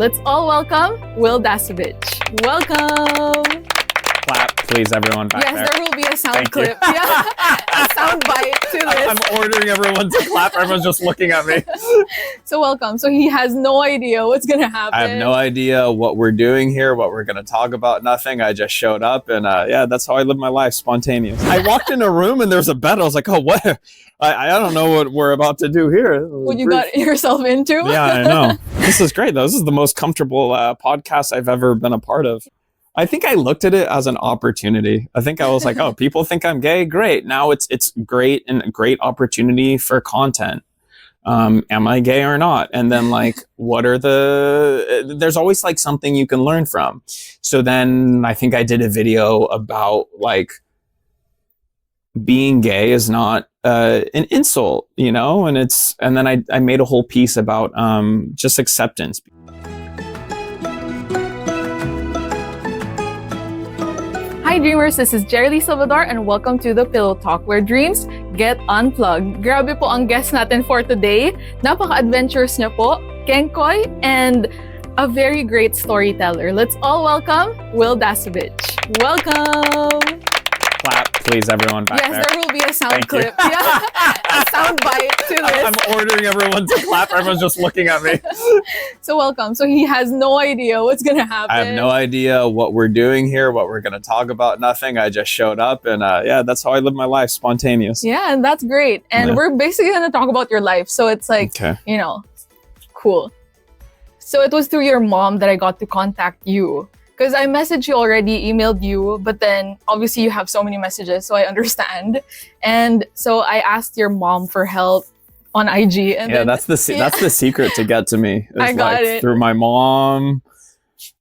Let's all welcome Wil Dasovich. Welcome! Clap, please, everyone back there. Yes, there will be a sound Thank clip. Yeah, a sound bite to this. I'm ordering everyone to clap. Everyone's just looking at me. So welcome. So he has no idea what's going to happen. I have no idea what we're doing here, what we're going to talk about, nothing. I just showed up and yeah, that's how I live my life, spontaneous. I walked in a room and there's a bed. I was like, oh, what? I don't know what we're about to do here. What you got yourself into? Yeah, I know. This is great though. This is the most comfortable podcast I've ever been a part of. I think I looked at it as an opportunity. I think I was like, oh, people think I'm gay. Great. Now it's great and a great opportunity for content. Am I gay or not? And then like, there's always like something you can learn from. So then I think I did a video about like being gay is not an insult, you know? And then I made a whole piece about just acceptance. Hi Dreamers, this is Jerry Salvador and welcome to the Pillow Talk where dreams get unplugged. Grabe po ang guest natin for today. Napaka-adventurous niya po, Kengkoy, and a very great storyteller. Let's all welcome Wil Dasovich. Welcome! Clap, please, everyone back there. Yes, there will be a sound Thank clip. Yeah, a sound bite to this. I'm ordering everyone to clap. Everyone's just looking at me. So welcome. So he has no idea what's going to happen. I have no idea what we're doing here, what we're going to talk about, nothing. I just showed up and yeah, that's how I live my life, spontaneous. Yeah, and that's great. And we're basically going to talk about your life. So it's like, you know, cool. So it was through your mom that I got to contact you. Because I messaged you already, emailed you, but then obviously you have so many messages, so I understand. And so I asked your mom for help on IG. And yeah, that's the secret to get to me. I got it. Through my mom,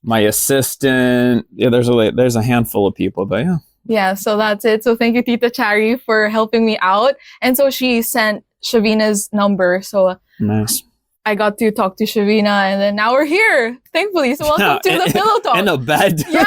my assistant. Yeah, there's a handful of people, but yeah. Yeah, so that's it. So thank you, Tita Chari, for helping me out. And so she sent Shavina's number. So nice. I got to talk to Shavina, and then now we're here, thankfully. So welcome to the Pillow Talk. In a bed. Yeah,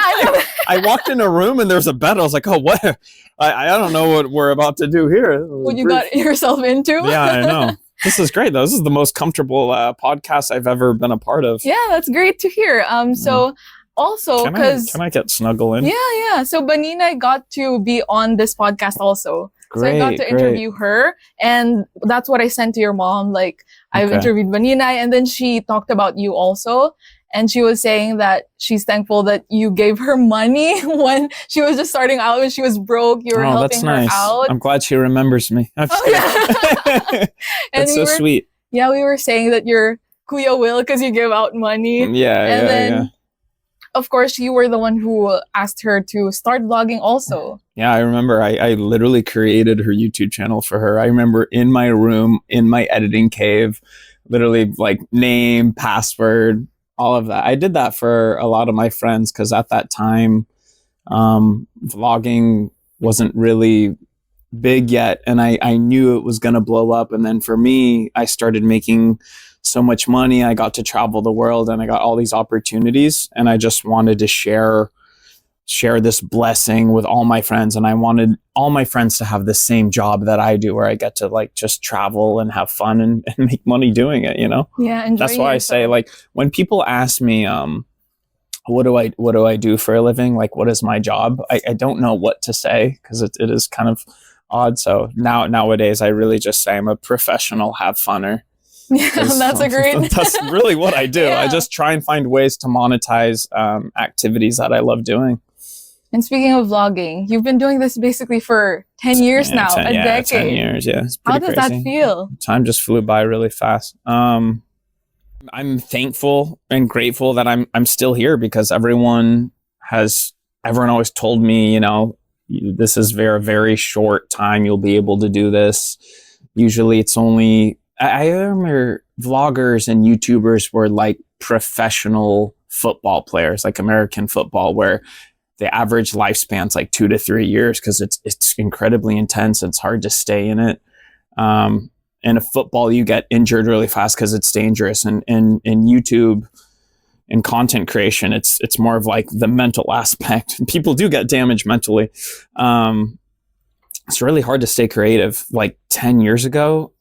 I walked in a room and there's a bed. I was like, oh, what? I don't know what we're about to do here. What you got yourself into. Yeah, I know. This is great though. This is the most comfortable podcast I've ever been a part of. Yeah, that's great to hear. So also because can I get snuggle in? Yeah. So Banina got to be on this podcast also. Great, so I got to interview her, and that's what I sent to your mom. Like I've interviewed Banina, and then she talked about you also. And she was saying that she's thankful that you gave her money when she was just starting out, when she was broke. You were helping her out. I'm glad she remembers me. That's so sweet. Yeah, we were saying that you're Kuya Wil because you give out money. Yeah. Of course, you were the one who asked her to start vlogging also. Yeah, I remember I literally created her YouTube channel for her. I remember in my room, in my editing cave, literally like name, password, all of that. I did that for a lot of my friends because at that time, vlogging wasn't really big yet. And I knew it was going to blow up. And then for me, I started making so much money. I got to travel the world and I got all these opportunities, and I just wanted to share this blessing with all my friends. And I wanted all my friends to have the same job that I do, where I get to like just travel and have fun and make money doing it, you know? Yeah. That's why I say, like, when people ask me, what do I do for a living? Like, what is my job? I don't know what to say because it is kind of odd. So nowadays I really just say I'm a professional have funner. Yeah, that's really what I do. Yeah. I just try and find ways to monetize activities that I love doing. And speaking of vlogging, you've been doing this basically for 10 years now, a decade. 10 years, yeah. It's How pretty does crazy. That feel? Time just flew by really fast. I'm thankful and grateful that I'm still here because everyone always told me, you know, this is very, very short time you'll be able to do this. Usually it's only, I remember vloggers and YouTubers were like professional football players, like American football, where the average lifespan's like 2 to 3 years because it's incredibly intense. It's hard to stay in it. In a football, you get injured really fast because it's dangerous. And in YouTube, in content creation, it's more of like the mental aspect. People do get damaged mentally. It's really hard to stay creative. Like 10 years ago,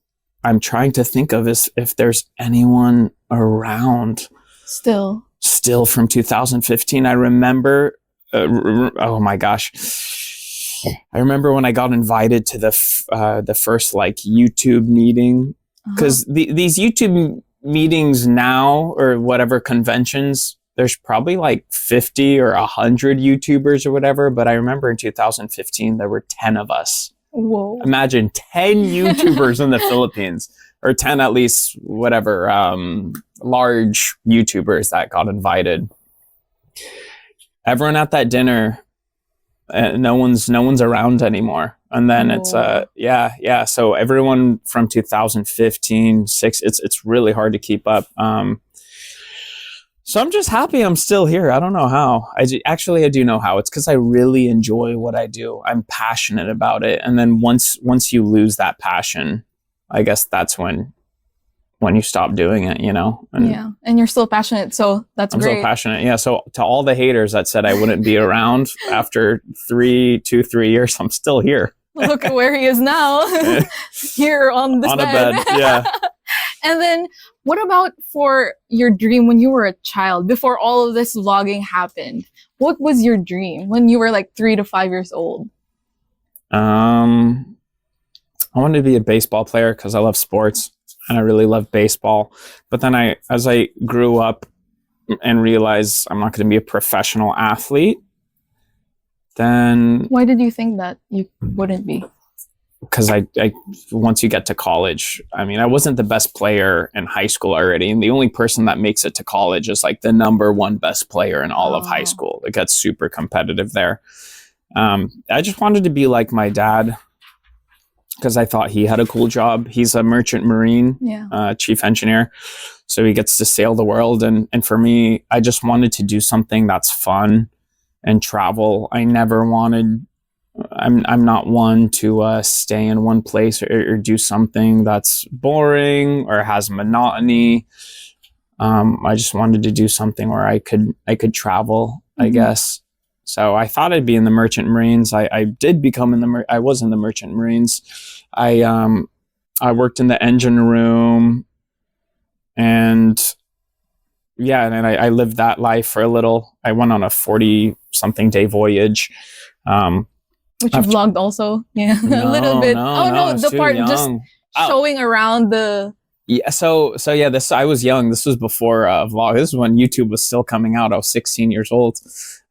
I'm trying to think of if there's anyone around Still from 2015. I remember, oh my gosh. I remember when I got invited to the first like YouTube meeting, because these YouTube meetings now, or whatever conventions, there's probably like 50 or 100 YouTubers or whatever. But I remember in 2015, there were 10 of us. Whoa. Imagine 10 YouTubers in the Philippines, or 10 at least, whatever, large YouTubers that got invited. Everyone at that dinner, no one's around anymore. And then it's so everyone from 2015, it's really hard to keep up. So I'm just happy I'm still here. I don't know how. I do know how. It's because I really enjoy what I do. I'm passionate about it. And then once you lose that passion, I guess that's when you stop doing it, you know? And you're still passionate, so that's great. I'm still passionate, yeah. So to all the haters that said I wouldn't be around after 3 years, I'm still here. Look at where he is now, here on this bed. A bed, yeah. And then what about for your dream when you were a child, before all of this vlogging happened? What was your dream when you were like 3 to 5 years old? I wanted to be a baseball player because I love sports and I really love baseball. But then as I grew up and realized I'm not going to be a professional athlete, then... Why did you think that you wouldn't be? Because I once you get to college, I mean, I wasn't the best player in high school already. And the only person that makes it to college is like the number one best player in all of high school. It gets super competitive there. I just wanted to be like my dad because I thought he had a cool job. He's a merchant marine, chief engineer. So he gets to sail the world. And for me, I just wanted to do something that's fun and travel. I never wanted... I'm not one to stay in one place or do something that's boring or has monotony. I just wanted to do something where I could travel, I guess. So I thought I'd be in the Merchant Marines. I did become I was in the Merchant Marines. I worked in the engine room, and and I lived that life for a little. I went on a 40-something day voyage. Which you vlogged also? Yeah, a little bit. The part just showing around the... Yeah, so I was young. This was before vlog. This is when YouTube was still coming out. I was 16 years old.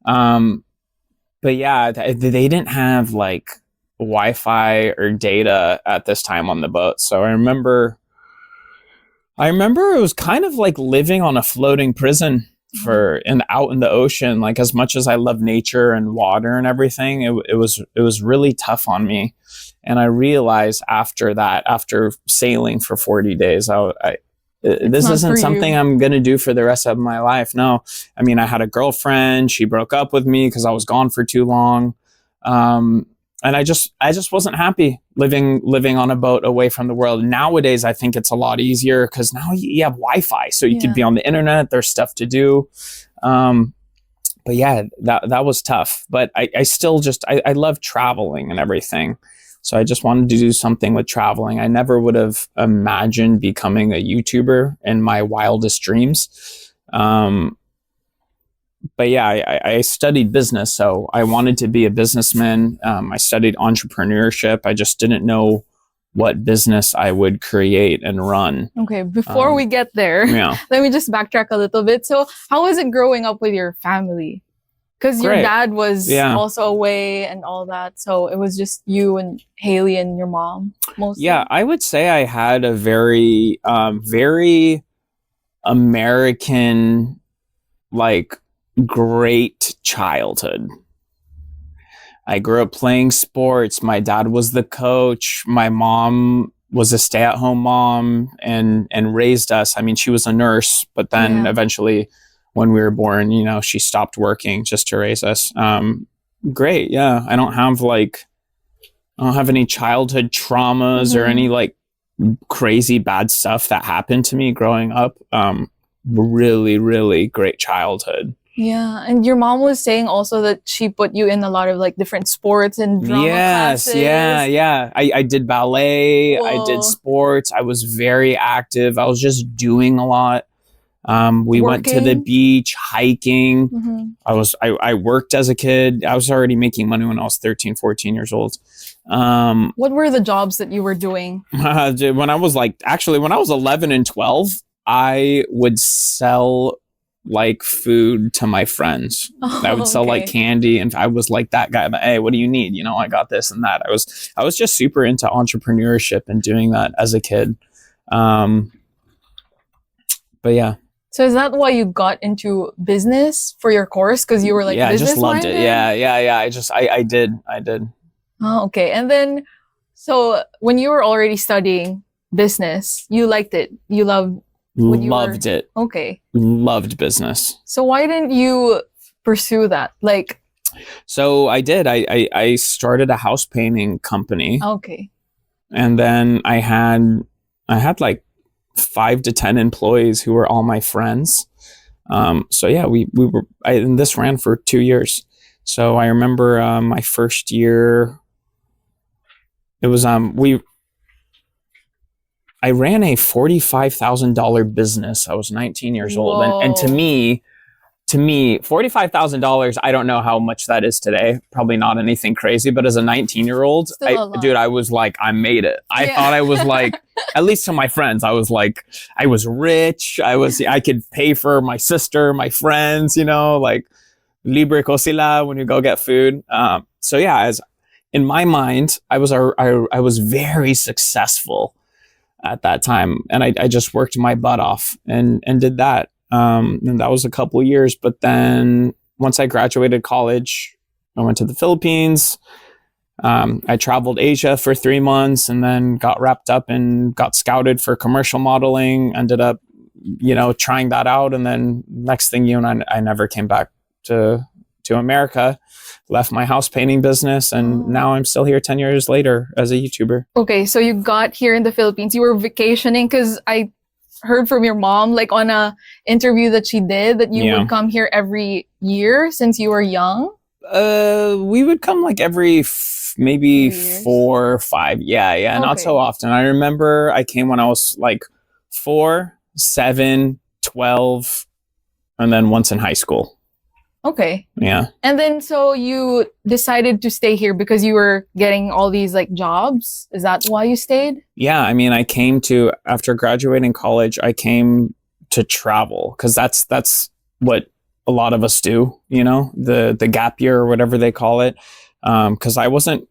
But yeah, they didn't have like Wi-Fi or data at this time on the boat. So I remember it was kind of like living on a floating prison out in the ocean. Like, as much as I love nature and water and everything, it was really tough on me. And I realized after sailing for 40 days, this isn't something I'm going to do for the rest of my life. No, I mean, I had a girlfriend, she broke up with me because I was gone for too long. And I just wasn't happy living on a boat away from the world. Nowadays, I think it's a lot easier because now you have Wi-Fi, so you could be on the internet. There's stuff to do. But yeah, that was tough. But I still I love traveling and everything. So I just wanted to do something with traveling. I never would have imagined becoming a YouTuber in my wildest dreams. But yeah, I studied business, so I wanted to be a businessman. I studied entrepreneurship. I just didn't know what business I would create and run. Okay, before we get there, let me just backtrack a little bit. So how was it growing up with your family? Because your dad was also away and all that. So it was just you and Haley and your mom mostly? Yeah, I would say I had a very, very American, like, great childhood. I grew up playing sports. My dad was the coach. My mom was a stay-at-home mom and raised us. I mean, she was a nurse, but then eventually when we were born, she stopped working just to raise us. Great. Yeah. I don't have any childhood traumas or any like crazy bad stuff that happened to me growing up. Really, really great childhood. Yeah, and your mom was saying also that she put you in a lot of like different sports and drama classes. Yeah. I did ballet. Whoa. I did sports. I was very active. I was just doing a lot. We went to the beach, hiking. I worked as a kid. I was already making money when I was 13, 14 years old. What were the jobs that you were doing? When I was 11 and 12, I would sell like food to my friends. I would sell like candy, and I was like that guy. But hey, what do you need? You know, I got this and that. I was just super into entrepreneurship and doing that as a kid. But yeah. So is that why you got into business for your course? Because you were like, I just loved it. Yeah. I did. Oh, okay. And then, so when you were already studying business, you liked it. You loved it. Okay. Loved business. So why didn't you pursue that? Like, so I did. I started a house painting company. Okay. And then I had like 5 to 10 employees who were all my friends. So yeah, and this ran for 2 years. So I remember my first year, it was I ran a $45,000 business. I was 19 years old. And to me, $45,000, I don't know how much that is today. Probably not anything crazy, but as a 19-year-old, I was like, I made it. I thought I was like, at least to my friends, I was like, I was rich. I could pay for my sister, my friends, you know, like libre cocila when you go get food. So yeah, in my mind, I was very successful at that time. And I just worked my butt off and did that. And that was a couple of years. But then once I graduated college, I went to the Philippines. I traveled Asia for 3 months and then got wrapped up and got scouted for commercial modeling, ended up, you know, trying that out. And then next thing you know, I never came back to America, left my house painting business, and now I'm still here 10 years later as a YouTuber. Okay, so you got here in the Philippines. You were vacationing, because I heard from your mom, like on a interview that she did, that you would come here every year since you were young. We would come like every maybe 4 or 5. Yeah, not so often. I remember I came when I was like 4, 7, 12, and then once in high school. Okay. Yeah. And then so you decided to stay here because you were getting all these like jobs. Is that why you stayed? Yeah. I mean, after graduating college, I came to travel because that's what a lot of us do, you know, the gap year or whatever they call it. Because I wasn't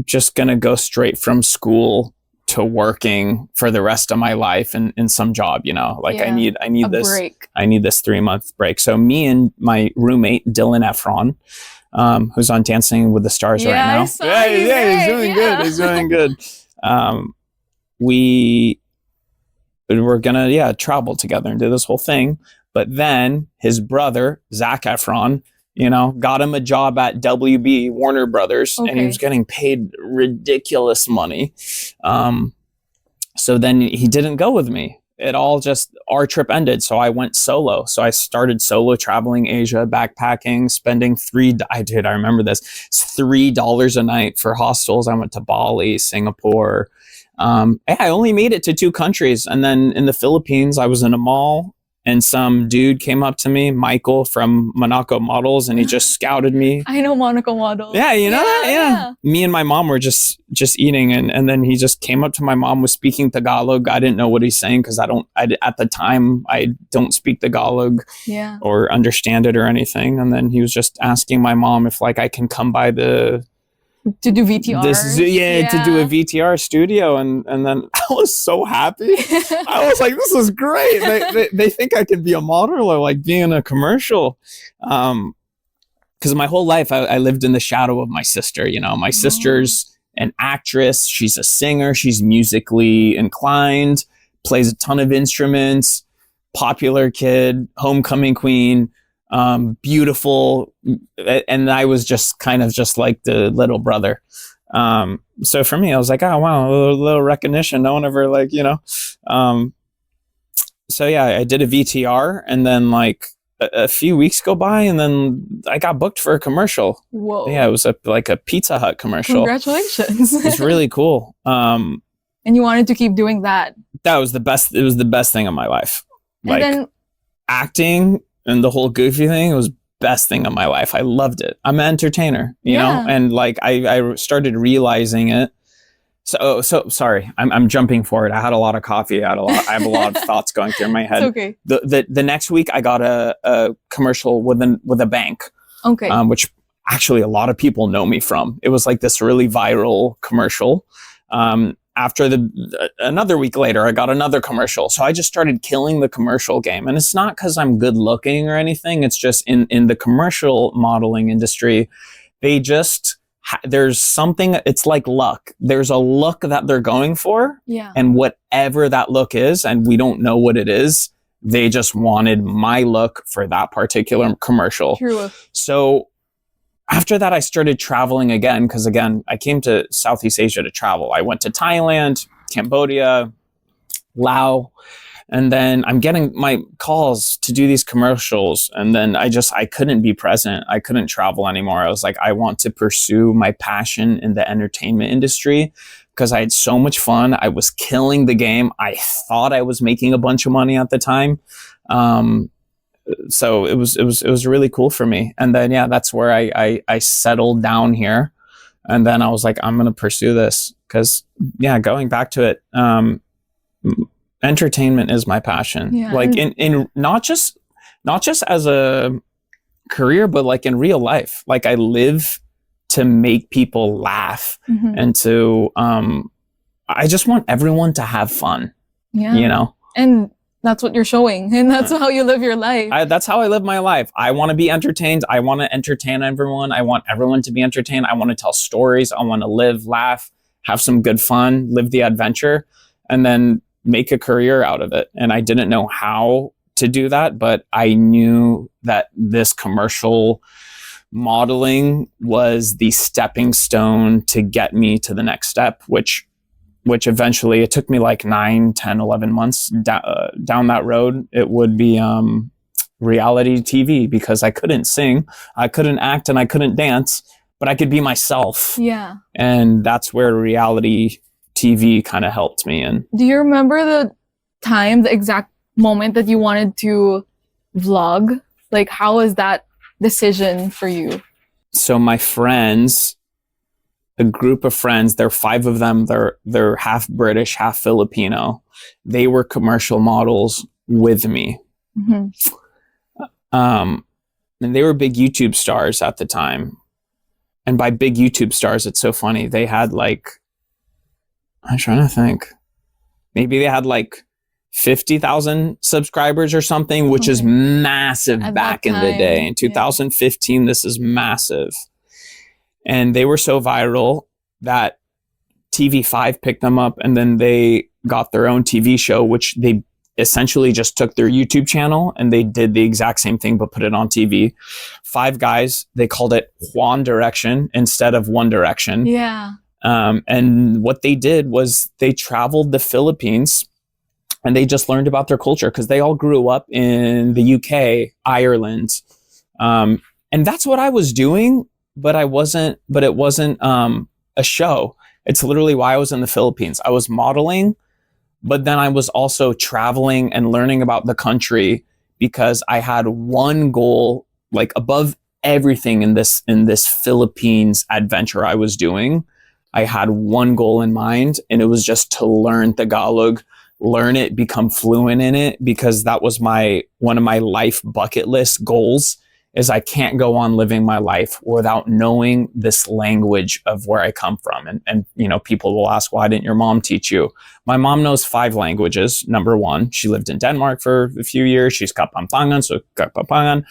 just going to go straight from school to working for the rest of my life in some job, you know, like I need this break. I need this 3-month break. So me and my roommate, Dylan Efron, who's on Dancing with the Stars right now. He's doing good. He's doing good. We were gonna, travel together and do this whole thing. But then his brother, Zac Efron, you know, got him a job at WB, Warner Brothers, and he was getting paid ridiculous money. So then he didn't go with me. Our trip ended. So I went solo. So I started solo traveling Asia, backpacking, spending I remember this, $3 a night for hostels. I went to Bali, Singapore. I only made it to 2 countries. And then in the Philippines, I was in a mall. And some dude came up to me, Michael from Monaco Models, and he just scouted me. I know Monaco Models. Yeah, you know that? Yeah. Me and my mom were just eating, and then he just came up to my mom, was speaking Tagalog. I didn't know what he's saying because at the time, I don't speak Tagalog or understand it or anything. And then he was just asking my mom if like I can come by to do VTR. To do a VTR studio. And then I was so happy. I was like, this is great. They think I could be a model or like be in a commercial. Because my whole life I lived in the shadow of my sister. You know, my sister's an actress. She's a singer. She's musically inclined, plays a ton of instruments, popular kid, homecoming queen. Beautiful, and I was just kind of just like the little brother. So for me, I was like, oh wow, a little recognition. No one ever like, you know. So yeah, I did a VTR, and then like a few weeks go by, and then I got booked for a commercial. Whoa! Yeah, it was like a Pizza Hut commercial. Congratulations! It was really cool. And you wanted to keep doing that. That was the best. It was the best thing in my life. And then acting and the whole goofy thing was best thing of my life. I loved it. I'm an entertainer, you know, and like I started realizing it. So sorry, I'm jumping forward. I had a lot of coffee. I have a lot of thoughts going through my head. It's okay. The next week I got a commercial with a bank. Okay. Which actually a lot of people know me from. It was like this really viral commercial. After another week later, I got another commercial. So I just started killing the commercial game. And it's not because I'm good looking or anything. It's just in the commercial modeling industry, they just, there's something, it's like luck. There's a look that they're going for. Yeah. And whatever that look is, and we don't know what it is, they just wanted my look for that particular commercial. True. So after that, I started traveling again, because again, I came to Southeast Asia to travel. I went to Thailand, Cambodia, Laos, and then I'm getting my calls to do these commercials. And then I couldn't be present. I couldn't travel anymore. I was like, I want to pursue my passion in the entertainment industry because I had so much fun. I was killing the game. I thought I was making a bunch of money at the time. So it was really cool for me. And then, yeah, that's where I settled down here. And then I was like, I'm going to pursue this because, yeah, going back to it, entertainment is my passion. Yeah. Like in not just as a career, but like in real life. Like I live to make people laugh and to, I just want everyone to have fun, you know? And that's what you're showing. And that's how you live your life. That's how I live my life. I want to be entertained. I want to entertain everyone. I want everyone to be entertained. I want to tell stories. I want to live, laugh, have some good fun, live the adventure, and then make a career out of it. And I didn't know how to do that, but I knew that this commercial modeling was the stepping stone to get me to the next step, which eventually it took me like 9, 10, 11 months down that road. It would be reality TV because I couldn't sing, I couldn't act, and I couldn't dance, but I could be myself. Yeah. And that's where reality TV kind of helped me. And do you remember the exact moment that you wanted to vlog? Like, how was that decision for you? So my friends, a group of friends, there are 5 of them, they're half British, half Filipino. They were commercial models with me. And they were big YouTube stars at the time. And by big YouTube stars, it's so funny. They had like, I'm trying to think, maybe they had like 50,000 subscribers or something, which is massive back in the day. In 2015, this is massive. And they were so viral that TV5 picked them up, and then they got their own TV show, which they essentially just took their YouTube channel and they did the exact same thing, but put it on TV. 5 guys, they called it One Direction instead of One Direction. Yeah. And what they did was they traveled the Philippines and they just learned about their culture because they all grew up in the UK, Ireland. And that's what I was doing. But it wasn't a show. It's literally why I was in the Philippines. I was modeling, but then I was also traveling and learning about the country because I had one goal, like above everything in this Philippines adventure I was doing. I had one goal in mind, and it was just to learn Tagalog, learn it, become fluent in it, because that was one of my life bucket list goals. Is I can't go on living my life without knowing this language of where I come from. And you know, people will ask, why didn't your mom teach you? My mom knows 5 languages. Number 1, she lived in Denmark for a few years. She's Kapampangan, so Kapampangan.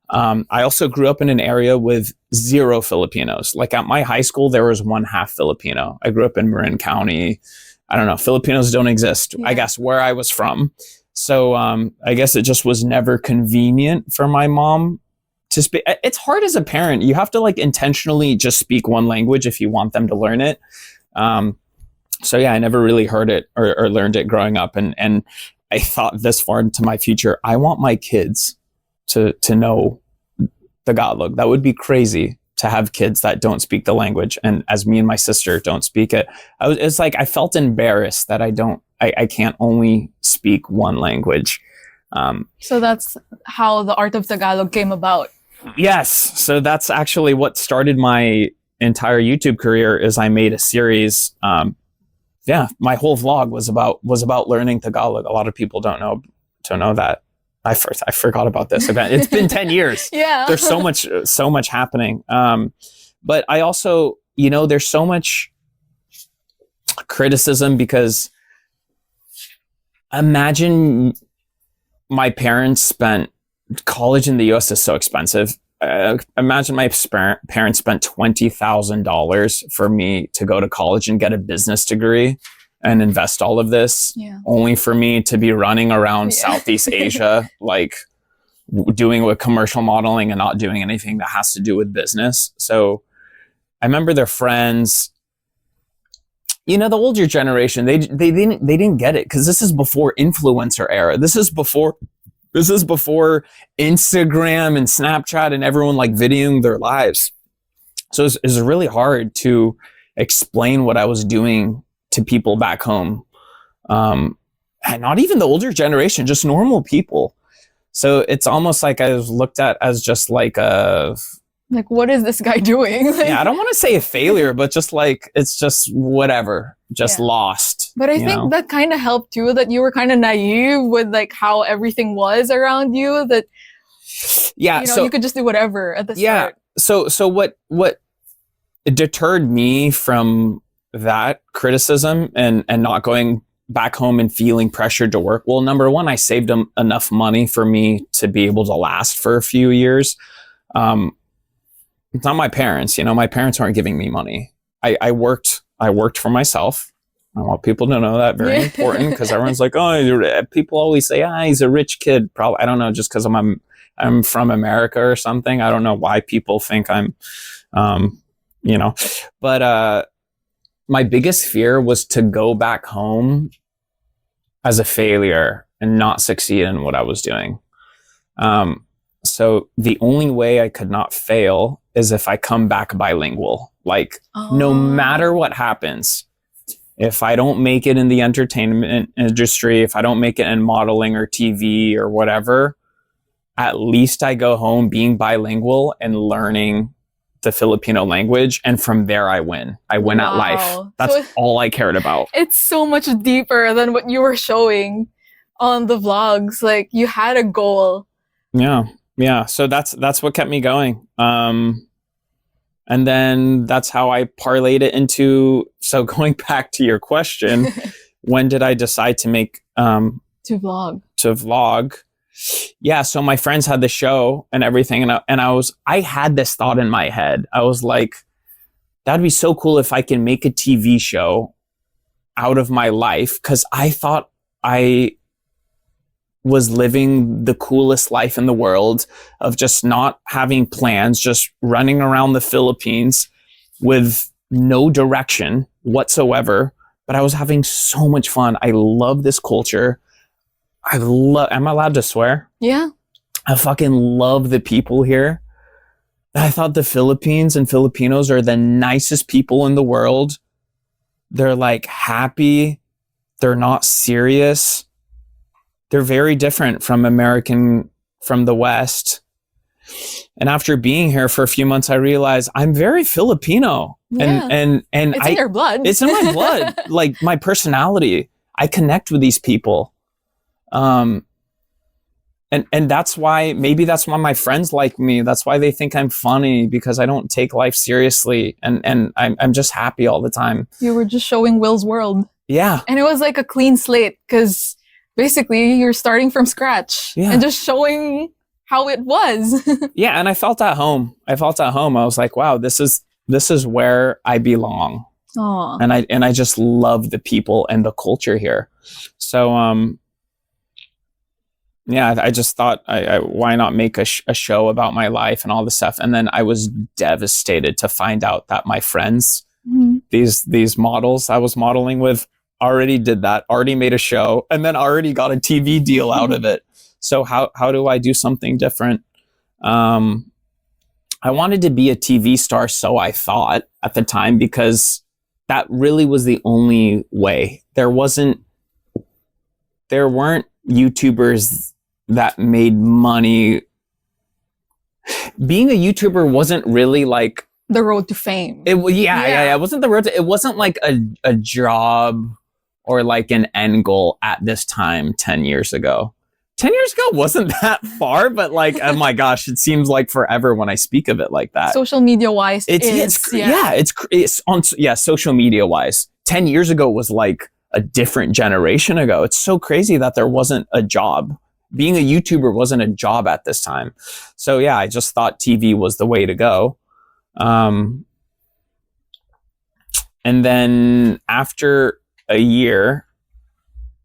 I also grew up in an area with 0 Filipinos. Like at my high school, there was 1 half Filipino. I grew up in Marin County. I don't know, Filipinos don't exist, I guess, where I was from. So I guess it just was never convenient for my mom to speak. It's hard as a parent. You have to like intentionally just speak one language if you want them to learn it. So yeah, I never really heard it or learned it growing up. And I thought this far into my future, I want my kids to know Tagalog. That would be crazy to have kids that don't speak the language. And as me and my sister don't speak it, it's like I felt embarrassed that I can't only speak one language. So that's how the Art of Tagalog came about. Yes. So that's actually what started my entire YouTube career. Is I made a series. My whole vlog was about learning Tagalog. A lot of people don't know that. I forgot about this event. It's been 10 years. Yeah. There's so much happening. But I also, there's so much criticism because imagine my parents spent college in the US is so expensive. Imagine my parents spent $20,000 for me to go to college and get a business degree and invest all of this, only for me to be running around Southeast Asia, like doing with commercial modeling and not doing anything that has to do with business. So I remember their friends, the older generation, they didn't get it because this is before influencer era. This is before Instagram and Snapchat and everyone like videoing their lives. So it's really hard to explain what I was doing to people back home. And not even the older generation, just normal people. So it's almost like I was looked at as just like what is this guy doing? I don't want to say a failure, but just like, it's just whatever, just lost. But I think that kind of helped too, that you were kind of naive with like how everything was around you, that, so you could just do whatever at the start. So what deterred me from that criticism and not going back home and feeling pressured to work? Well, number one, I saved enough money for me to be able to last for a few years. It's not my parents, my parents aren't giving me money. I worked for myself. I want people to know that, very important, because everyone's like, people always say, he's a rich kid. Probably, I don't know, just because I'm from America or something. I don't know why people think I'm, but my biggest fear was to go back home as a failure and not succeed in what I was doing. So the only way I could not fail is if I come back bilingual. Like, no matter what happens, if I don't make it in the entertainment industry, if I don't make it in modeling or TV or whatever, at least I go home being bilingual and learning the Filipino language. And from there, I win. I win at life. That's all I cared about. It's so much deeper than what you were showing on the vlogs. Like, you had a goal. Yeah. So that's what kept me going. And then that's how I parlayed it into, so going back to your question, when did I decide to make, to vlog? Yeah. So my friends had the show and everything. And I had this thought in my head. I was like, that'd be so cool if I can make a TV show out of my life. 'Cause I thought I was living the coolest life in the world of just not having plans, just running around the Philippines with no direction whatsoever. But I was having so much fun. I love this culture. Am I allowed to swear? Yeah. I fucking love the people here. I thought the Philippines and Filipinos are the nicest people in the world. They're like happy. They're not serious. They're very different from the West. And after being here for a few months, I realized I'm very Filipino. Yeah. And it's in your blood. It's in my blood. Like, my personality. I connect with these people. And that's why my friends like me. That's why they think I'm funny, because I don't take life seriously. And I'm just happy all the time. You were just showing Wil's world. Yeah. And it was like a clean slate, because basically you're starting from scratch and just showing how it was. Yeah. And I felt at home. I was like, wow, this is where I belong. Aww. And I just love the people and the culture here. So, I just thought, why not make a show about my life and all this stuff? And then I was devastated to find out that my friends, these models I was modeling with, already did that, already made a show, and then already got a TV deal out of it. So how do I do something different? I wanted to be a TV star, so I thought at the time, because that really was the only way. There weren't YouTubers that made money. Being a YouTuber wasn't really like the road to fame. It wasn't the road to, it wasn't like a job or like an end goal at this time 10 years ago. 10 years ago wasn't that far, but like, oh my gosh, it seems like forever when I speak of it like that. Social media wise, it's on social media wise. 10 years ago was like a different generation ago. It's so crazy that there wasn't a job. Being a YouTuber wasn't a job at this time. So yeah, I just thought TV was the way to go. And then after a year,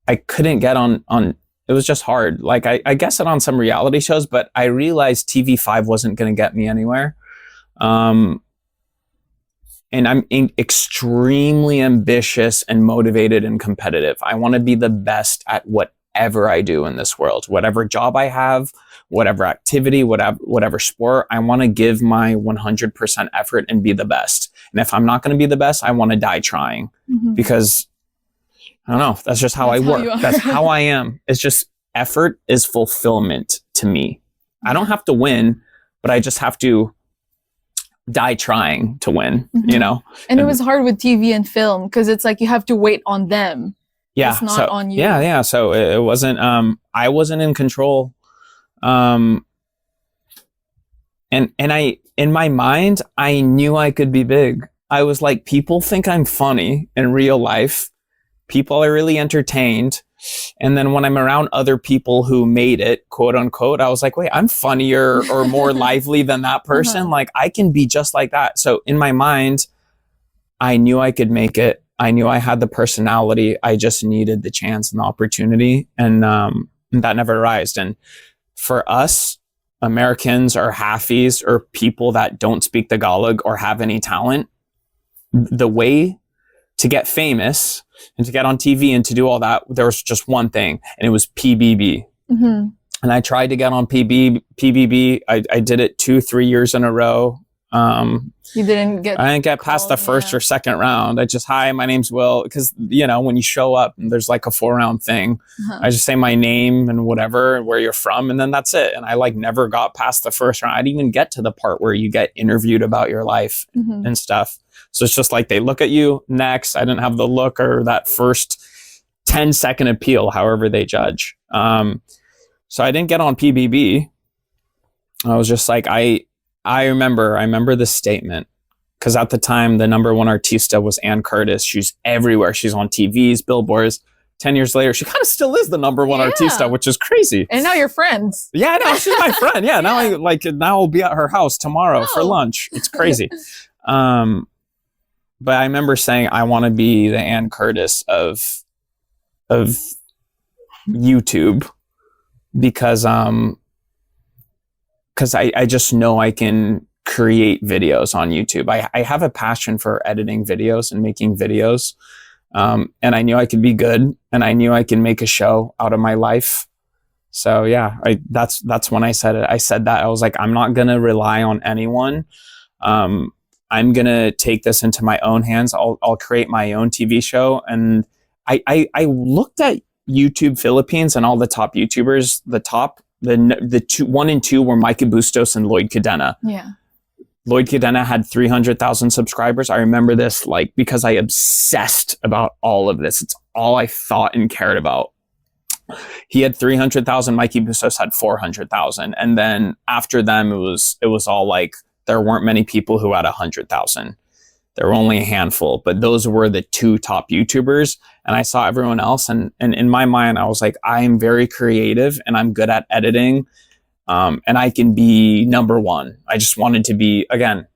I couldn't get on, it was just hard. Like I guess it on some reality shows, but I realized TV5 wasn't going to get me anywhere. And I'm extremely ambitious and motivated and competitive. I want to be the best at whatever I do in this world, whatever job I have, whatever activity, whatever sport, I want to give my 100% effort and be the best. And if I'm not going to be the best, I want to die trying because I don't know. That's just how I work. That's how I am. It's just effort is fulfillment to me. I don't have to win, but I just have to die trying to win, you know? And it was hard with TV and film because it's like you have to wait on them. Yeah. It's not on you. Yeah. So it wasn't, I wasn't in control. And I, in my mind, I knew I could be big. I was like, people think I'm funny in real life. People are really entertained. And then when I'm around other people who made it, quote unquote, I was like, wait, I'm funnier or more lively than that person. Like I can be just like that. So in my mind, I knew I could make it. I knew I had the personality. I just needed the chance and the opportunity. And that never arose. And for us, Americans or halfies or people that don't speak Tagalog or have any talent, the way to get famous and to get on TV and to do all that, there was just one thing, and it was PBB. And I tried to get on PBB. I did it 2-3 years in a row. You didn't get. I didn't get past the first or second round. I just, hi, my name's Wil, because you know when you show up and there's like a 4-round thing, I just say my name and whatever, where you're from, and then that's it. And I like never got past the first round. I didn't even get to the part where you get interviewed about your life and stuff. So it's just like they look at you next. I didn't have the look or that first 10-second appeal, however they judge. So I didn't get on PBB. I was just like, I remember this statement because at the time the number one artista was Ann Curtis. She's everywhere. She's on TVs, billboards. 10 years later, she kind of still is the number one artista, which is crazy. And now you're friends. Yeah, no, she's my friend. Yeah, now now I'll be at her house tomorrow for lunch. It's crazy. But I remember saying I want to be the Ann Curtis of YouTube because I just know I can create videos on YouTube. I have a passion for editing videos and making videos. And I knew I could be good, and I knew I can make a show out of my life. So yeah, that's when I said it. I said that I was like, I'm not going to rely on anyone. I'm going to take this into my own hands. I'll create my own TV show. And I looked at YouTube Philippines and all the top YouTubers, the 1 and 2 were Mikey Bustos and Lloyd Cadena. Yeah. Lloyd Cadena had 300,000 subscribers. I remember this because I obsessed about all of this. It's all I thought and cared about. He had 300,000. Mikey Bustos had 400,000. And then after them, it was all like, there weren't many people who had 100,000. There were only a handful, but those were the 2 top YouTubers. And I saw everyone else. And in my mind, I was like, I am very creative and I'm good at editing. And I can be number one. I just wanted to be, again,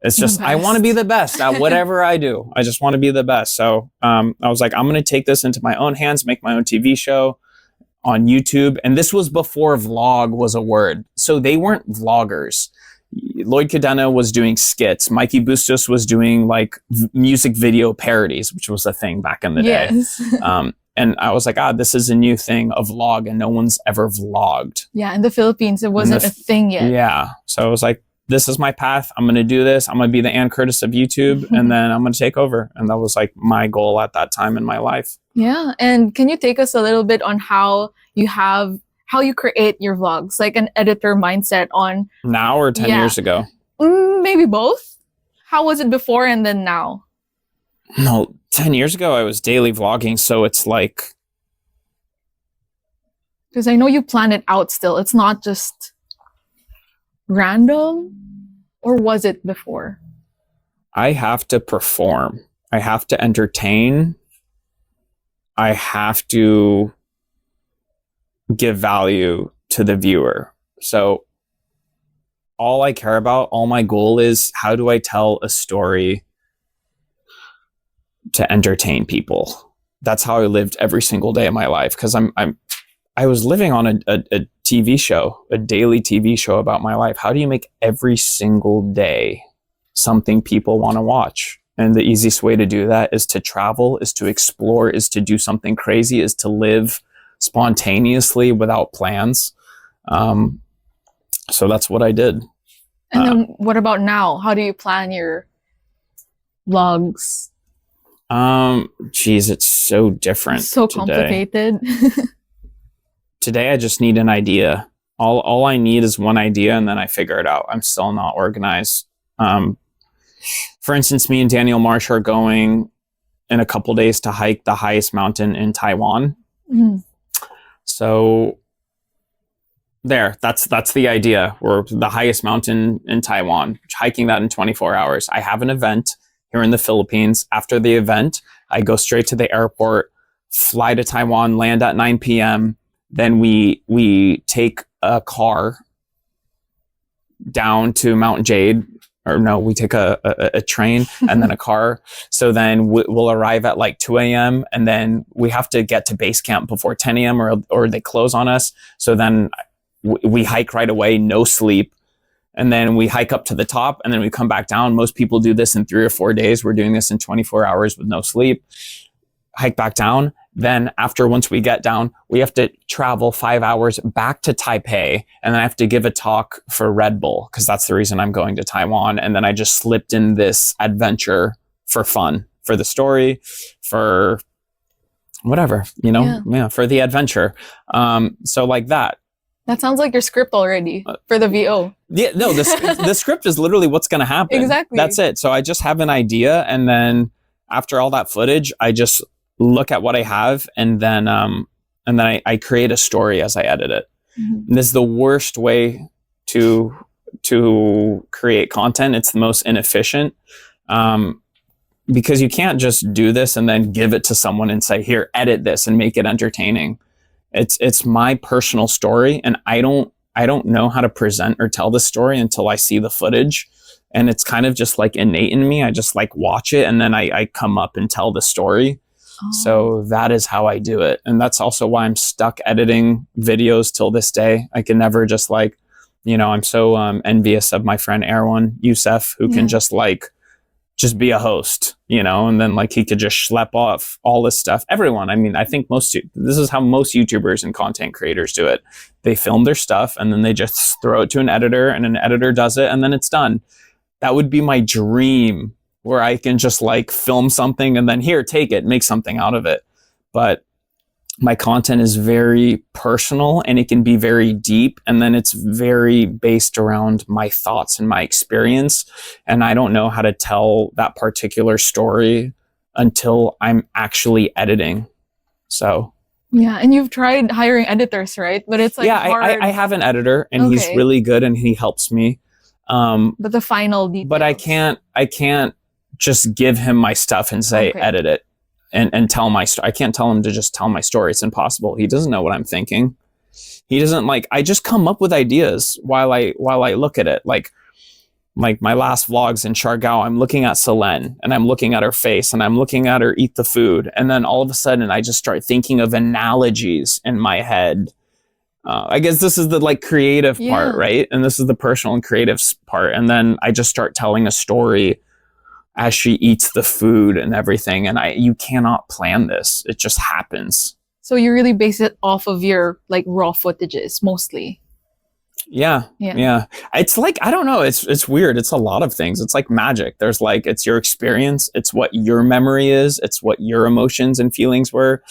it's just, I want to be the best at whatever I do. I just want to be the best. So I was like, I'm going to take this into my own hands, make my own TV show on YouTube. And this was before vlog was a word. So they weren't vloggers. Lloyd Cadena was doing skits. Mikey Bustos was doing like music video parodies, which was a thing back in the day. And I was like, this is a new thing, a vlog, and no one's ever vlogged. Yeah, in the Philippines, it wasn't a thing yet. Yeah. So I was like, this is my path. I'm going to do this. I'm going to be the Ann Curtis of YouTube, and then I'm going to take over. And that was like my goal at that time in my life. Yeah. And can you take us a little bit on how how you create your vlogs, like an editor mindset on now or 10 years ago? Maybe both. How was it before and then now? No, 10 years ago I was daily vlogging, so it's like, because I know you plan it out still. It's not just random, or was it before? I have to perform. I have to entertain. I have to give value to the viewer. So all I care about, all my goal is, how do I tell a story to entertain people? That's how I lived every single day of my life, because I was living on a TV show, a daily TV show about my life. How do you make every single day something people want to watch? And the easiest way to do that is to travel, is to explore, is to do something crazy, is to live spontaneously without plans. So that's what I did. And then what about now? How do you plan your vlogs? Geez, it's so different. So complicated. Today I just need an idea. All I need is one idea, and then I figure it out. I'm still not organized. For instance, me and Daniel Marsh are going in a couple days to hike the highest mountain in Taiwan. So that's the idea. We're the highest mountain in Taiwan, hiking that in 24 hours. I have an event here in the Philippines. After the event, I go straight to the airport, fly to Taiwan, land at 9 p.m. Then we take a car down to Mount Jade. Or no, we take a train and then a car. So then we'll arrive at like 2 a.m. and then we have to get to base camp before 10 a.m. or they close on us. So then we hike right away, no sleep. And then we hike up to the top and then we come back down. Most people do this in 3 or 4 days. We're doing this in 24 hours with no sleep. Hike back down. Then once we get down, we have to travel 5 hours back to Taipei. And then I have to give a talk for Red Bull, because that's the reason I'm going to Taiwan. And then I just slipped in this adventure for fun, for the story, for whatever, for the adventure. So like that. That sounds like your script already for the VO. Yeah, no, the script is literally what's going to happen. Exactly. That's it. So I just have an idea. And then after all that footage, I just look at what I have, and then I create a story as I edit it. And this is the worst way to create content. It's the most inefficient, because you can't just do this and then give it to someone and say, here, edit this and make it entertaining. It's my personal story, and I don't know how to present or tell the story until I see the footage. And it's kind of just like innate in me. I just like watch it, and then I come up and tell the story. So that is how I do it. And that's also why I'm stuck editing videos till this day. I can never just I'm so envious of my friend Erwan Youssef, who can just be a host, and then he could just schlep off all this stuff. Everyone, I think this is how most YouTubers and content creators do it. They film their stuff and then they just throw it to an editor, and an editor does it, and then it's done. That would be my dream, where I can just film something and then here, take it, make something out of it. But my content is very personal, and it can be very deep. And then it's very based around my thoughts and my experience. And I don't know how to tell that particular story until I'm actually editing. So. Yeah. And you've tried hiring editors, right? But it's hard. I have an editor, and he's really good, and he helps me. But the final details. But I can't just give him my stuff and say, edit it and tell my story. I can't tell him to just tell my story. It's impossible. He doesn't know what I'm thinking. He doesn't I just come up with ideas while I look at it. Like my last vlogs in Siargao, I'm looking at Selene, and I'm looking at her face, and I'm looking at her eat the food. And then all of a sudden I just start thinking of analogies in my head. I guess this is the creative part, right? And this is the personal and creative part. And then I just start telling a story as she eats the food and everything. And you cannot plan this. It just happens. So you really base it off of your raw footages mostly. Yeah. It's like, I don't know. It's weird. It's a lot of things. It's like magic. There's like, it's your experience. It's what your memory is. It's what your emotions and feelings were.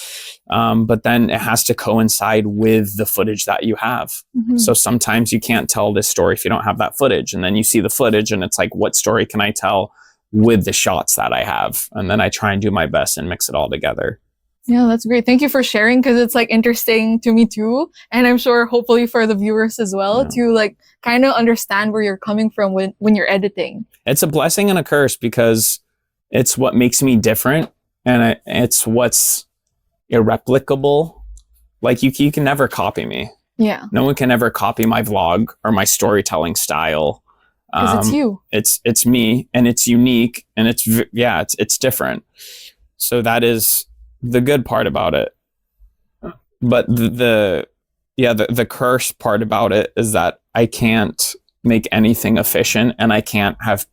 But then it has to coincide with the footage that you have. Mm-hmm. So sometimes you can't tell this story if you don't have that footage. And then you see the footage and it's like, what story can I tell with the shots that I have? And then I try and do my best and mix it all together. Yeah, that's great. Thank you for sharing, because it's like interesting to me too. And I'm sure hopefully for the viewers as well, to like kind of understand where you're coming from when you're editing. It's a blessing and a curse, because it's what makes me different, and it's what's irreplicable. Like you can never copy me. Yeah. No one can ever copy my vlog or my storytelling style. Because it's you. It's me, and it's unique, and it's different. So that is the good part about it. But the curse part about it is that I can't make anything efficient, and I can't have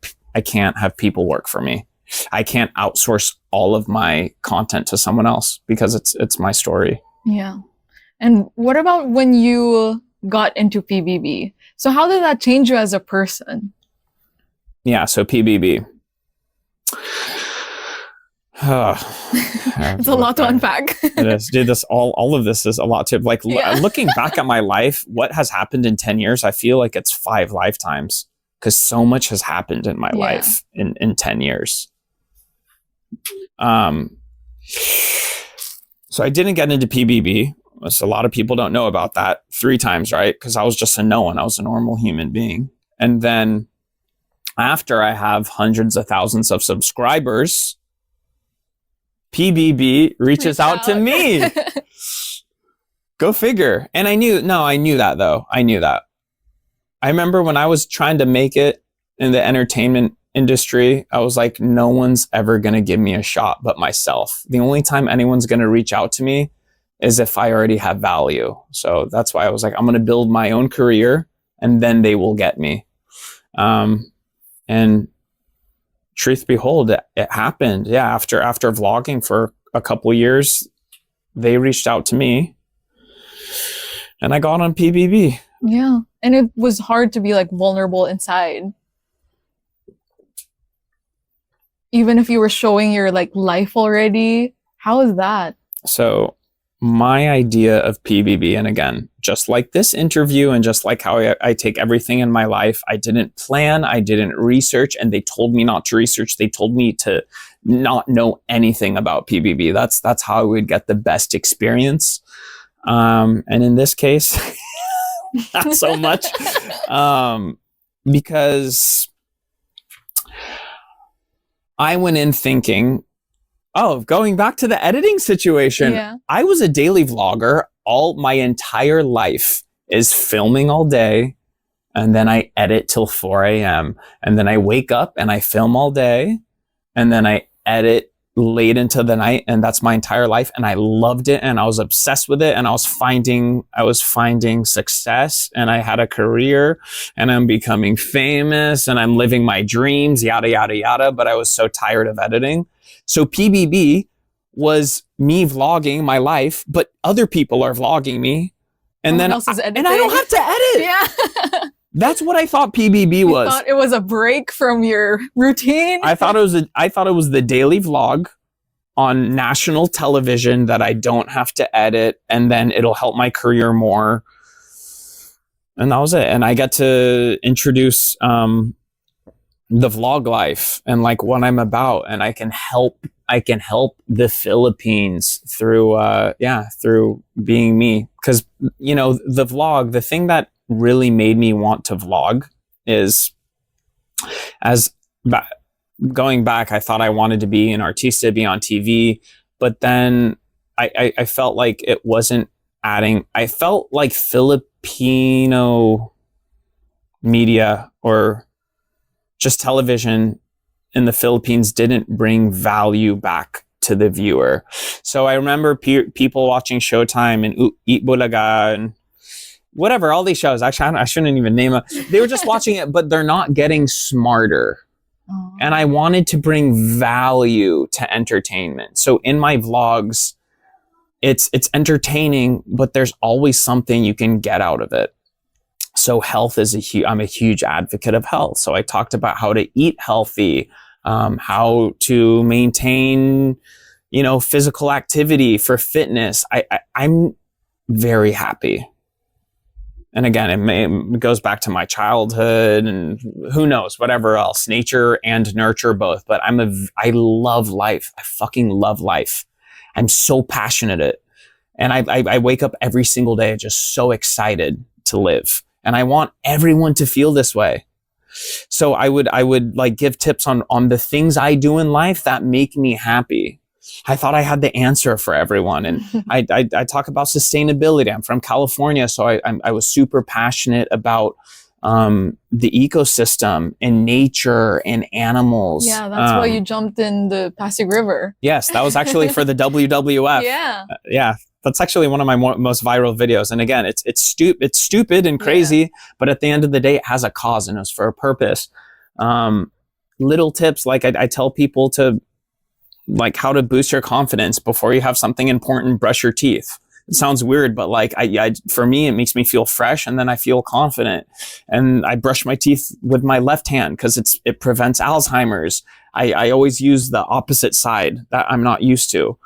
people work for me. I can't outsource all of my content to someone else, because it's my story. Yeah. And what about when you got into PBB? So how did that change you as a person? Yeah, so PBB. It's a lot to unpack. It is, dude. All of this is a lot to like. Looking back at my life, what has happened in 10 years, I feel like it's 5 lifetimes, because so much has happened in my life in 10 years. So I didn't get into PBB. So a lot of people don't know about that 3 times, right? Because I was just a no one. I was a normal human being. And then after I have hundreds of thousands of subscribers, PBB reaches out to me. Go figure. And I knew that though. I knew that. I remember when I was trying to make it in the entertainment industry, I was like, no one's ever going to give me a shot but myself. The only time anyone's going to reach out to me is if I already have value. So that's why I was like, I'm going to build my own career, and then they will get me. And truth behold, it happened. Yeah, after vlogging for a couple years, they reached out to me, and I got on PBB. Yeah, and it was hard to be like vulnerable inside, even if you were showing your like life already. How is that? So my idea of PBB, and again, just like this interview and just like how I take everything in my life, I didn't plan, I didn't research, and they told me not to research. They told me to not know anything about PBB. That's how I would get the best experience. And in this case, not so much, because I went in thinking, going back to the editing situation, I was a daily vlogger. All my entire life is filming all day, and then I edit till 4 a.m. And then I wake up and I film all day, and then I edit late into the night, and that's my entire life. And I loved it, and I was obsessed with it, and I was finding success, and I had a career, and I'm becoming famous, and I'm living my dreams, yada, yada, yada. But I was so tired of editing. So PBB was me vlogging my life, but other people are vlogging me, and then I don't have to edit. Yeah. That's what I thought PBB was. I thought it was a break from your routine. I thought it was the daily vlog on national television that I don't have to edit, and then it'll help my career more. And that was it. And I get to introduce the vlog life and like what I'm about, and I can help the Philippines through being me. Because the vlog, the thing that really made me want to vlog is, going back, I thought I wanted to be an artista, be on TV, but then I felt like it wasn't adding. I felt like Filipino media or just television in the Philippines didn't bring value back to the viewer. So I remember people watching Showtime and Eat Bulaga and whatever, all these shows. Actually, I shouldn't even name them. They were just watching it, but they're not getting smarter. Oh. And I wanted to bring value to entertainment. So in my vlogs, it's entertaining, but there's always something you can get out of it. So health is I'm a huge advocate of health. So I talked about how to eat healthy, how to maintain, physical activity for fitness. I'm very happy. And again, it goes back to my childhood and who knows, whatever else, nature and nurture both. But I love life. I fucking love life. I'm so passionate at it. And I wake up every single day just so excited to live. And I want everyone to feel this way. So I would like give tips on the things I do in life that make me happy. I thought I had the answer for everyone. And I talk about sustainability. I'm from California, so I was super passionate about the ecosystem and nature and animals. Yeah, that's why you jumped in the Pasig River. Yes, that was actually for the WWF. Yeah. Yeah, that's actually one of my most viral videos. And again, it's stupid and crazy, but at the end of the day, it has a cause and it's for a purpose. Little tips, like I tell people to, like, how to boost your confidence before you have something important, brush your teeth. It sounds weird, but like for me, it makes me feel fresh and then I feel confident. And I brush my teeth with my left hand because it prevents Alzheimer's. I always use the opposite side that I'm not used to.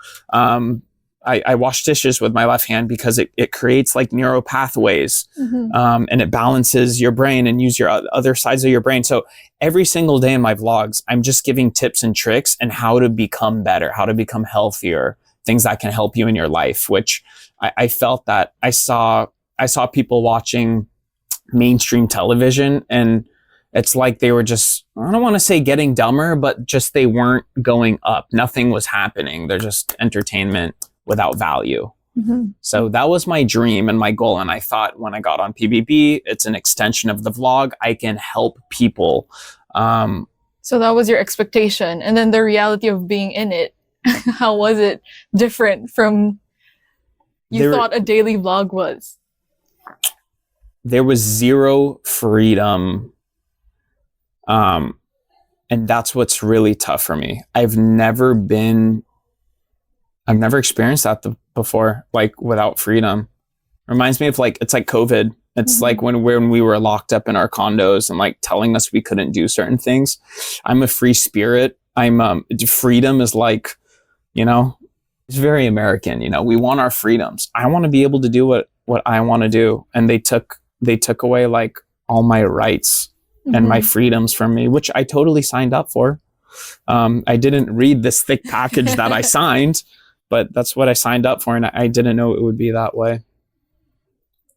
I wash dishes with my left hand because it creates like neural pathways, and it balances your brain and use your other sides of your brain. So every single day in my vlogs, I'm just giving tips and tricks and how to become better, how to become healthier, things that can help you in your life, which I felt that I saw people watching mainstream television and it's like they were just, I don't want to say getting dumber, but just they weren't going up. Nothing was happening. They're just entertainment without value. So that was my dream and my goal. And I thought when I got on PBB, it's an extension of the vlog. I can help people. So that was your expectation. And then the reality of being in it, how was it different from you thought a daily vlog was? There was zero freedom. And that's what's really tough for me. I've never experienced that before, like without freedom. Reminds me of it's like COVID. It's like when we were locked up in our condos and like telling us we couldn't do certain things. I'm a free spirit. Freedom is like, it's very American. We want our freedoms. I want to be able to do what I want to do. And they took away like all my rights and my freedoms from me, which I totally signed up for. I didn't read this thick package that I signed, but that's what I signed up for. And I didn't know it would be that way.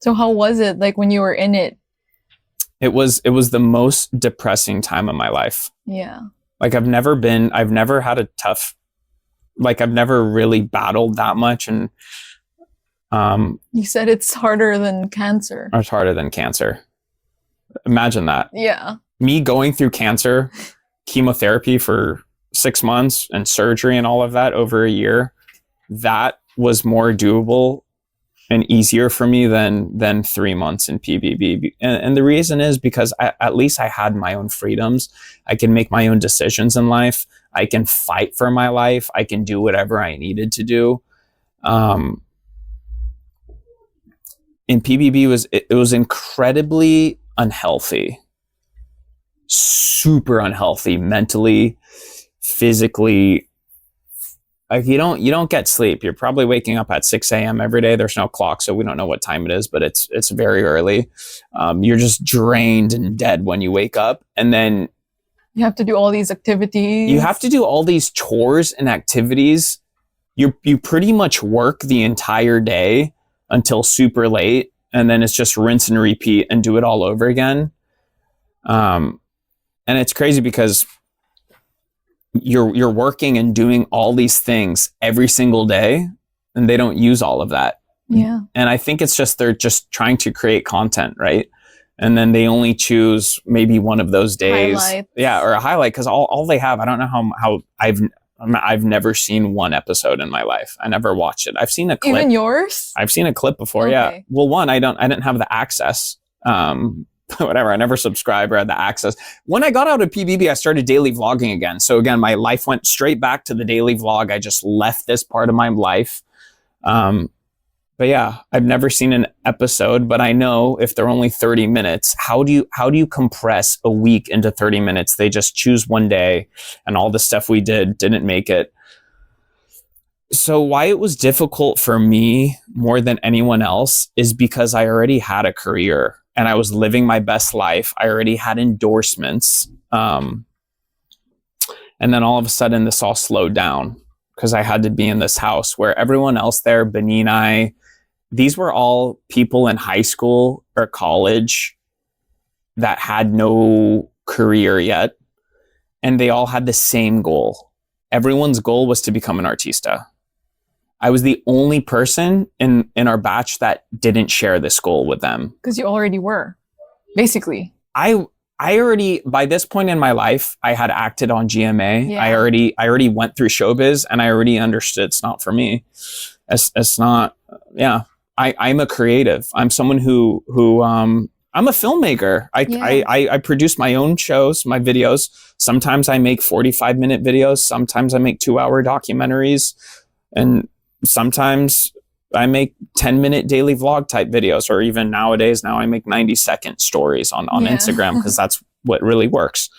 So how was it like when you were in it? It was the most depressing time of my life. Yeah. Like I've never had a tough, like I've never really battled that much. And you said it's harder than cancer. It's harder than cancer. Imagine that. Yeah. Me going through cancer, chemotherapy for 6 months and surgery and all of that over a year, that was more doable and easier for me than 3 months in PBB. And the reason is because at least I had my own freedoms. I can make my own decisions in life. I can fight for my life. I can do whatever I needed to do. In PBB it was incredibly unhealthy, super unhealthy, mentally, physically. Like you don't get sleep. You're probably waking up at 6 a.m. every day. There's no clock, so we don't know what time it is, but it's very early. You're just drained and dead when you wake up. And then you have to do all these activities. You have to do all these chores and activities. You pretty much work the entire day until super late. And then it's just rinse and repeat and do it all over again. And it's crazy because you're working and doing all these things every single day and they don't use all of that. Yeah. And I think it's just, they're just trying to create content, right? And then they only choose maybe one of those days. Highlights. Yeah. Or a highlight. Cause all they have, I don't know how I've never seen one episode in my life. I never watched it. I've seen a clip. Even yours? I've seen a clip before. Okay. Yeah. Well, one, I didn't have the access. Whatever. I never subscribed or had the access. When I got out of PBB, I started daily vlogging again. So again, my life went straight back to the daily vlog. I just left this part of my life. but yeah, I've never seen an episode, but I know if they're only 30 minutes, how do you compress a week into 30 minutes? They just choose one day, and all the stuff we didn't make it. So why it was difficult for me more than anyone else is because I already had a career and I was living my best life. I already had endorsements. And then all of a sudden this all slowed down because I had to be in this house where everyone else there, Benini, these were all people in high school or college that had no career yet. And they all had the same goal. Everyone's goal was to become an artista. I was the only person in our batch that didn't share this goal with them. Because you already were, basically. I already, by this point in my life, I had acted on GMA. Yeah. I already went through showbiz, and I already understood it's not for me. It's not, yeah. I'm a creative. I'm someone who I'm a filmmaker. I produce my own shows, my videos. Sometimes I make 45-minute videos. Sometimes I make 2-hour documentaries. And sometimes I make 10-minute daily vlog type videos, or even nowadays, now I make 90-second stories on Instagram because that's what really works.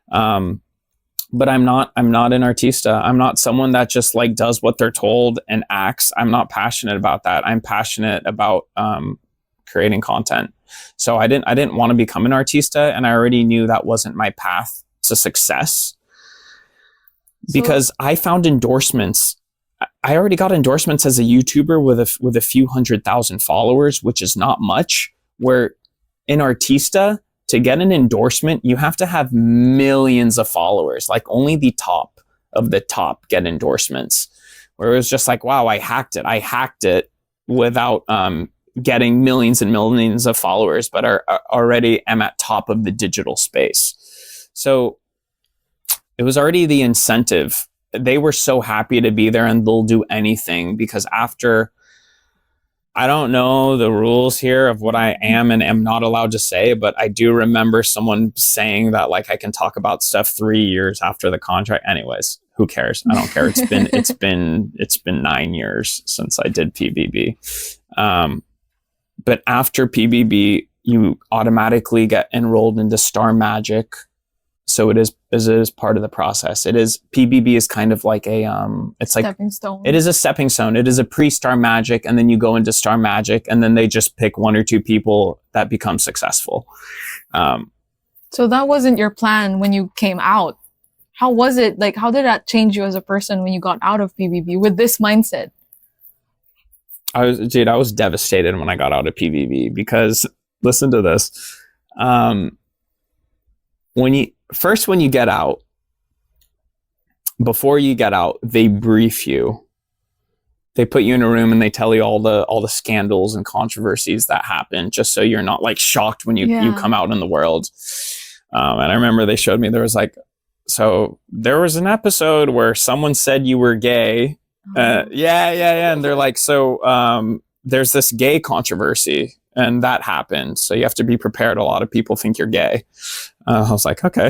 But I'm not an artista. I'm not someone that just like does what they're told and acts. I'm not passionate about that. I'm passionate about creating content. So I didn't want to become an artista, and I already knew that wasn't my path to success because I found endorsements. I already got endorsements as a YouTuber with a few 100,000 followers, which is not much. Where in artista, to get an endorsement, you have to have millions of followers. Like only the top of the top get endorsements. Where it was just like, wow, I hacked it. I hacked it without getting millions and millions of followers, but already am at top of the digital space. So it was already the incentive. They were so happy to be there, and they'll do anything because after, I don't know the rules here of what I am and am not allowed to say, but I do remember someone saying that like I can talk about stuff 3 years after the contract. Anyways, who cares? I don't care. It's been 9 years since I did PBB. But after PBB, you automatically get enrolled into Star Magic. So it is part of the process. PBB is kind of like it's like stepping stone. It is a stepping stone. It is a pre-Star Magic, and then you go into Star Magic, and then they just pick 1 or 2 people that become successful. So that wasn't your plan when you came out. How was it? Like, how did that change you as a person when you got out of PBB with this mindset? I was devastated when I got out of PBB because listen to this. When you get out, before you get out, they brief you. They put you in a room and they tell you all the scandals and controversies that happen, just so you're not like shocked when you come out in the world. And I remember they showed me there was an episode where someone said you were gay. And they're like, there's this gay controversy. And that happened. So you have to be prepared. A lot of people think you're gay. I was like, okay.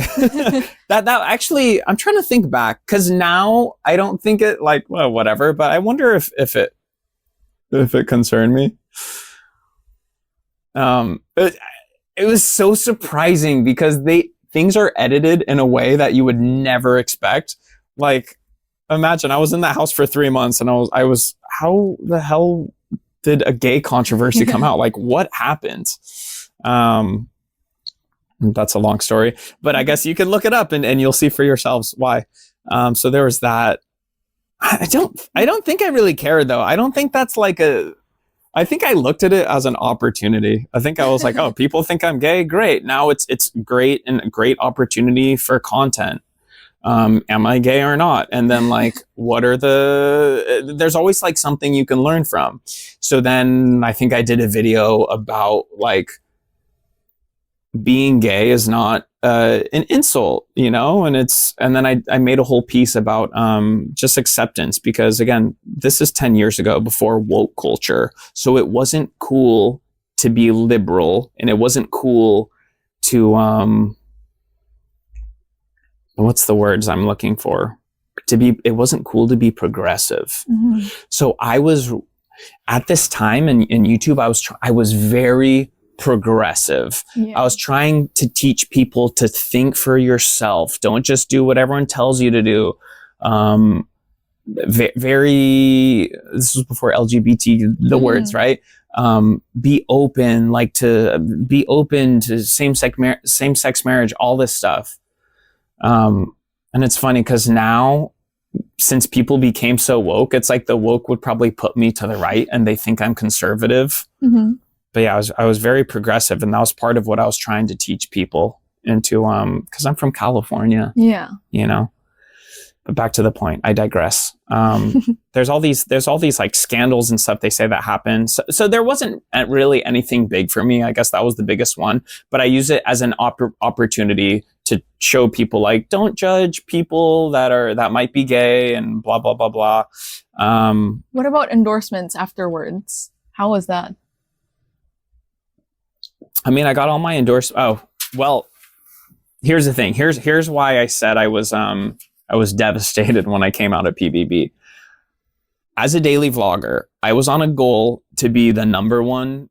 that actually, I'm trying to think back. Because now I don't think it like, well, whatever. But I wonder if it concerned me. It was so surprising because things are edited in a way that you would never expect. Like, imagine I was in that house for 3 months and I was how the hell did a gay controversy come out? Like, what happened? That's a long story, but I guess you can look it up and you'll see for yourselves why. So there was that. I don't think I really cared though. I don't think that's like I think I looked at it as an opportunity. I think I was like, oh, people think I'm gay. Great. Now it's great and a great opportunity for content. Am I gay or not? And then like, there's always like something you can learn from. So then I think I did a video about like being gay is not an insult, you know? And then I made a whole piece about just acceptance because again, this is 10 years ago before woke culture. So it wasn't cool to be liberal and it wasn't cool to, what's the words I'm looking for? It wasn't cool to be progressive. Mm-hmm. So I was at this time in YouTube, I was very progressive. I was trying to teach people to think for yourself. Don't just do what everyone tells you to do. Very, this was before LGBT, the words, right? Be open, be open to same-sex marriage, all this stuff. And it's funny because now, since people became so woke, it's like the woke would probably put me to the right and they think I'm conservative. But yeah, I was very progressive, and that was part of what I was trying to teach people into, because I'm from California. Yeah. You know? But back to the point, I digress. There's all these like scandals and stuff they say that happen. So there wasn't really anything big for me. I guess that was the biggest one. But I use it as an opportunity to show people, like, don't judge people that might be gay and blah, blah, blah, blah. What about endorsements afterwards? How was that? I mean, I got all my endorsements. Oh, well, here's the thing. Here's why I said I was devastated when I came out of PBB. As a daily vlogger, I was on a goal to be the #1